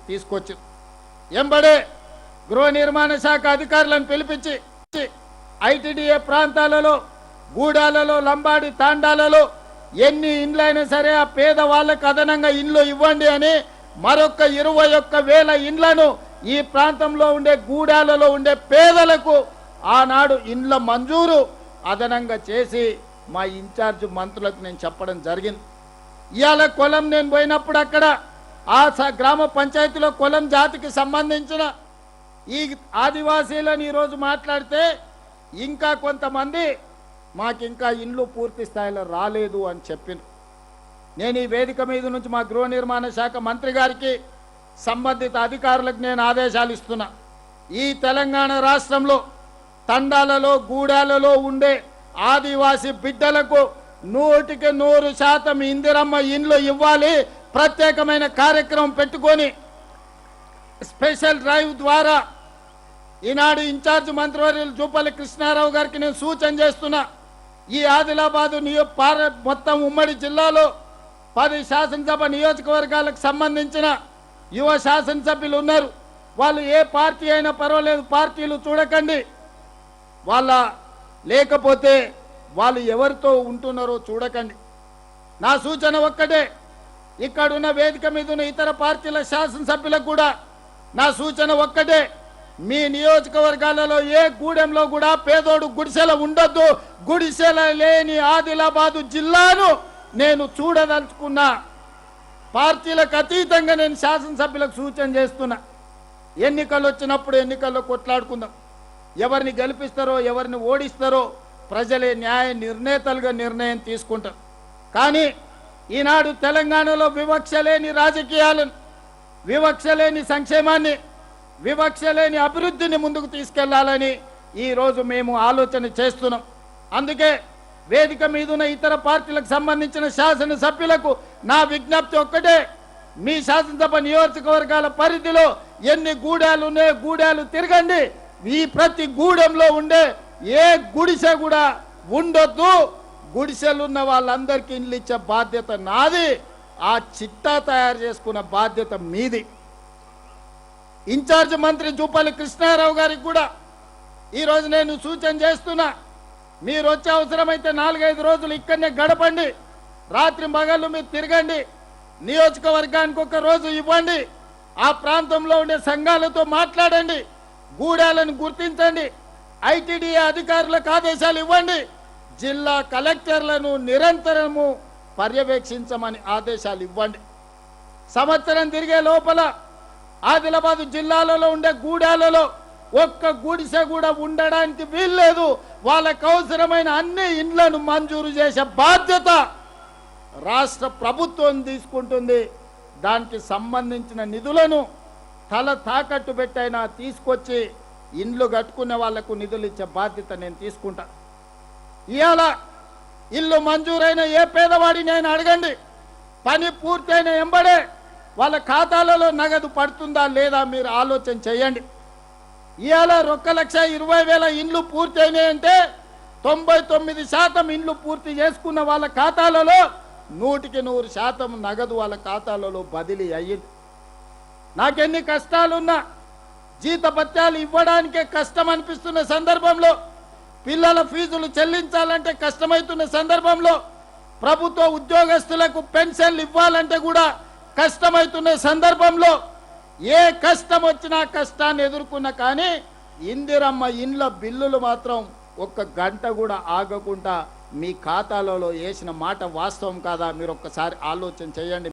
తీసుకొచ్చి ఎంబడే గృహ నిర్మాణ శాఖ అధికారులను పిలిపించి ఐటీడీఏ ప్రాంతాలలో గూడాలలో లంబాడి తాండాలలో ఎన్ని ఇండ్లైనా సరే ఆ పేదవాళ్ళకు అదనంగా ఇండ్లు ఇవ్వండి అని మరొక 21,000 ఇండ్లను ఈ ప్రాంతంలో ఉండే గూడాలలో ఉండే పేదలకు ఆనాడు ఇండ్ల మంజూరు అదనంగా చేసి మా ఇన్ఛార్జ్ మంత్రులకు నేను చెప్పడం జరిగింది. ఇవాళ కొలం నేను పోయినప్పుడు అక్కడ ఆ గ్రామ పంచాయతీలో కొలం జాతికి సంబంధించిన ఈ ఆదివాసీలను ఈరోజు మాట్లాడితే ఇంకా కొంతమంది మాకు ఇంకా ఇండ్లు పూర్తి స్థాయిలో రాలేదు అని చెప్పాను. నేను ఈ వేదిక మీద నుంచి మా గృహ నిర్మాణ శాఖ మంత్రి గారికి సంబంధిత అధికారులకు నేను ఆదేశాలు ఇస్తున్నా. ఈ తెలంగాణ రాష్ట్రంలో తండాలలో గూడాలలో ఉండే ఆదివాసీ బిడ్డలకు 100% ఇందిరమ్మ ఇండ్లు ఇవ్వాలి. ప్రత్యేకమైన కార్యక్రమం పెట్టుకొని స్పెషల్ డ్రైవ్ ద్వారా ఈనాడు ఇన్ఛార్జ్ మంత్రివర్యులు జూపల్లి కృష్ణారావు గారికి నేను సూచన చేస్తున్నా. ఈ ఆదిలాబాదు మొత్తం ఉమ్మడి జిల్లాలో 10 శాసనసభ నియోజకవర్గాలకు సంబంధించిన యువ శాసనసభ్యులు ఉన్నారు. వాళ్ళు ఏ పార్టీ అయినా పర్వాలేదు, పార్టీలు చూడకండి. లేకపోతే వాళ్ళు ఎవరితో ఉంటున్నారో చూడకండి. నా సూచన ఒక్కటే, ఇక్కడున్న వేదిక మీద ఉన్న ఇతర పార్టీల శాసనసభ్యులకు కూడా నా సూచన ఒక్కటే, మీ నియోజకవర్గాలలో ఏ గూడెంలో కూడా పేదోడు గుడిసెల ఉండొద్దు. గుడిసెల లేని ఆదిలాబాదు జిల్లాను నేను చూడదలుచుకున్నా. పార్టీలకు అతీతంగా నేను శాసనసభ్యులకు సూచన చేస్తున్నా. ఎన్నికలు వచ్చినప్పుడు ఎన్నికల్లో కొట్లాడుకుందాం. ఎవరిని గెలిపిస్తారో ఎవరిని ఓడిస్తారో ప్రజలే న్యాయ నిర్ణేతలుగా నిర్ణయం తీసుకుంటారు. కానీ ఈనాడు తెలంగాణలో వివక్ష లేని రాజకీయాలను, వివక్ష లేని సంక్షేమాన్ని, వివక్ష లేని అభివృద్ధిని ముందుకు తీసుకెళ్లాలని ఈరోజు మేము ఆలోచన చేస్తున్నాం. అందుకే వేదిక మీద ఉన్న ఇతర పార్టీలకు సంబంధించిన శాసనసభ్యులకు నా విజ్ఞప్తి ఒక్కటే, మీ శాసనసభ నియోజకవర్గాల పరిధిలో ఎన్ని గూడాలు ఉన్నాయో గూడాలు తిరగండి. ఈ ప్రతి గూడెంలో ఉండే ఏ గుడిసె కూడా ఉండొద్దు. గుడిసెలున్న వాళ్ళందరికీ ఇండ్లు ఇచ్చే బాధ్యత నాది. ఆ చిట్టా తయారు చేసుకున్న బాధ్యత మీది. ఇన్ఛార్జ్ మంత్రి జూపల్లి కృష్ణారావు గారికి కూడా ఈరోజు నేను సూచన చేస్తున్నా. మీరు వచ్చే అవసరమైతే 4-5 రోజులు ఇక్కడనే గడపండి. రాత్రి మగళ్ళు మీరు తిరగండి. నియోజకవర్గానికి ఒక రోజు ఇవ్వండి. ఆ ప్రాంతంలో ఉండే సంఘాలతో మాట్లాడండి. గూడాలను గుర్తించండి. ఐటీడీఏ అధికారులకు ఆదేశాలు ఇవ్వండి. జిల్లా కలెక్టర్లను నిరంతరము పర్యవేక్షించమని ఆదేశాలు ఇవ్వండి. సంవత్సరం తిరిగే లోపల ఆదిలాబాదు జిల్లాలలో ఉండే గూడాలలో ఒక్క గుడిసె కూడా ఉండడానికి వీల్లేదు. వాళ్ళకు అవసరమైన అన్ని ఇండ్లను మంజూరు చేసే బాధ్యత రాష్ట్ర ప్రభుత్వం తీసుకుంటుంది. దానికి సంబంధించిన నిధులను తల తాకట్టు పెట్టైనా తీసుకొచ్చి ఇండ్లు కట్టుకునే వాళ్లకు నిధులు ఇచ్చే బాధ్యత నేను తీసుకుంటా. ఇవాళ ఇల్లు మంజూరైన ఏ పేదవాడిని నేను అడగండి, పని పూర్తయిన ఎంబడే వాళ్ళ ఖాతాలలో నగదు పడుతుందా లేదా మీరు ఆలోచన చేయండి. ఇవాళ 1,20,000 ఇండ్లు పూర్తయినాయంటే 99% ఇండ్లు పూర్తి చేసుకున్న వాళ్ళ ఖాతాలలో 100% నగదు వాళ్ళ ఖాతాలలో బదిలీ అయ్యింది. నాకెన్ని కష్టాలున్నా జీతభత్యాలు ఇవ్వడానికే కష్టం అనిపిస్తున్న సందర్భంలో, పిల్లల ఫీజులు చెల్లించాలంటే కష్టమవుతున్న సందర్భంలో, ప్రభుత్వ ఉద్యోగస్తులకు పెన్షన్లు ఇవ్వాలంటే కూడా కష్టమవుతున్న సందర్భంలో, ఏ కష్టం వచ్చినా కష్టాన్ని ఎదుర్కొన్నా కానీ ఇందిరమ్మ ఇండ్ల బిల్లులు మాత్రం 1 గంట కూడా ఆగకుండా మీ ఖాతాలలో వేసిన మాట వాస్తవం కాదా? మీరు ఒక్కసారి ఆలోచన చేయండి.